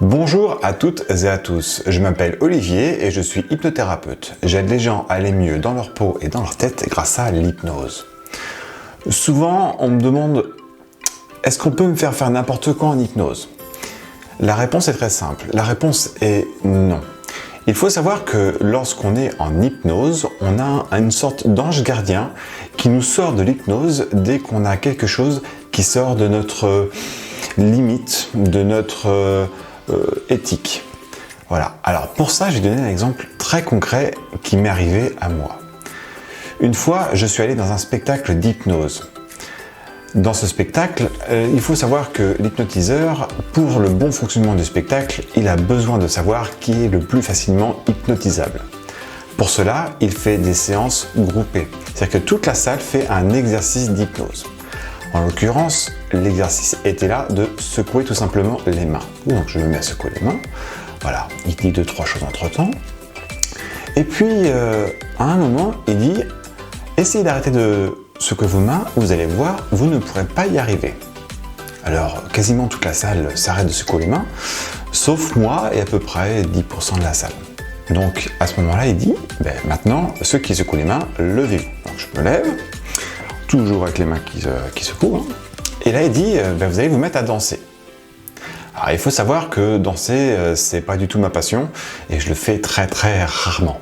Bonjour à toutes et à tous, je m'appelle Olivier et je suis hypnothérapeute. J'aide les gens à aller mieux dans leur peau et dans leur tête grâce à l'hypnose. Souvent, on me demande « Est-ce qu'on peut me faire n'importe quoi en hypnose ?» La réponse est très simple, la réponse est non. Il faut savoir que lorsqu'on est en hypnose, on a une sorte d'ange gardien qui nous sort de l'hypnose dès qu'on a quelque chose qui sort de notre limite, de notre éthique. Voilà. Alors pour ça, j'ai donné un exemple très concret qui m'est arrivé à moi. Une fois, je suis allé dans un spectacle d'hypnose. Dans ce spectacle, il faut savoir que l'hypnotiseur, pour le bon fonctionnement du spectacle, il a besoin de savoir qui est le plus facilement hypnotisable. Pour cela, il fait des séances groupées. C'est-à-dire que toute la salle fait un exercice d'hypnose. En l'occurrence, l'exercice était là de secouer tout simplement les mains. Donc je me mets à secouer les mains. Voilà, il dit 2-3 choses entre temps. Et puis, à un moment, il dit « Essayez d'arrêter de secouer vos mains, vous allez voir, vous ne pourrez pas y arriver. » Alors, quasiment toute la salle s'arrête de secouer les mains, sauf moi et à peu près 10% de la salle. Donc, à ce moment-là, il dit « Maintenant, ceux qui secouent les mains, levez-vous. » Donc, je me lève, toujours avec les mains qui secouent. Hein. Et là, il dit vous allez vous mettre à danser. Alors, il faut savoir que danser, c'est pas du tout ma passion et je le fais très très rarement.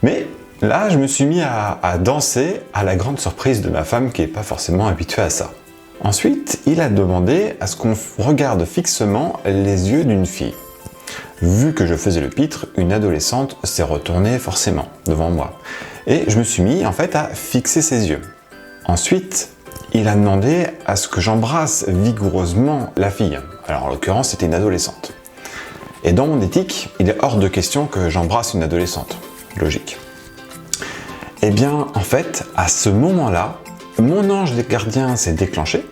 Mais là, je me suis mis à danser à la grande surprise de ma femme qui n'est pas forcément habituée à ça. Ensuite, il a demandé à ce qu'on regarde fixement les yeux d'une fille. Vu que je faisais le pitre, une adolescente s'est retournée forcément devant moi. Et je me suis mis en fait à fixer ses yeux. Ensuite, il a demandé à ce que j'embrasse vigoureusement la fille. Alors en l'occurrence, c'était une adolescente. Et dans mon éthique, il est hors de question que j'embrasse une adolescente. Logique. Eh bien, en fait, à ce moment-là, mon ange gardien s'est déclenché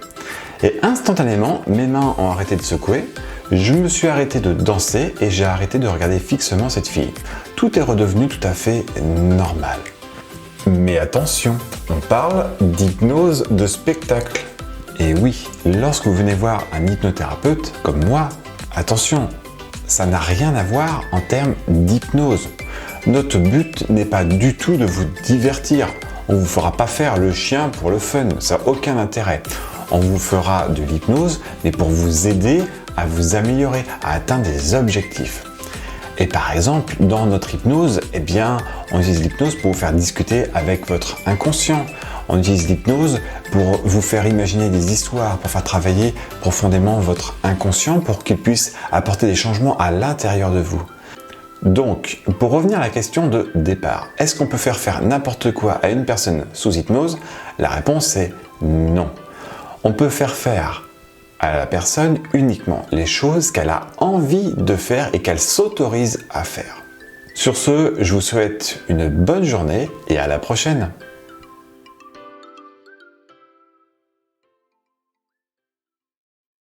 et instantanément, mes mains ont arrêté de secouer, je me suis arrêté de danser et j'ai arrêté de regarder fixement cette fille. Tout est redevenu tout à fait normal. Mais attention, on parle d'hypnose de spectacle. Et oui, lorsque vous venez voir un hypnothérapeute comme moi, attention, ça n'a rien à voir en termes d'hypnose. Notre but n'est pas du tout de vous divertir. On ne vous fera pas faire le chien pour le fun, ça n'a aucun intérêt. On vous fera de l'hypnose, mais pour vous aider à vous améliorer, à atteindre des objectifs. Et par exemple, dans notre hypnose, on utilise l'hypnose pour vous faire discuter avec votre inconscient. On utilise l'hypnose pour vous faire imaginer des histoires, pour faire travailler profondément votre inconscient pour qu'il puisse apporter des changements à l'intérieur de vous. Donc, pour revenir à la question de départ, est-ce qu'on peut faire n'importe quoi à une personne sous hypnose? La réponse est non. On peut faire à la personne uniquement les choses qu'elle a envie de faire et qu'elle s'autorise à faire. Sur ce, je vous souhaite une bonne journée et à la prochaine.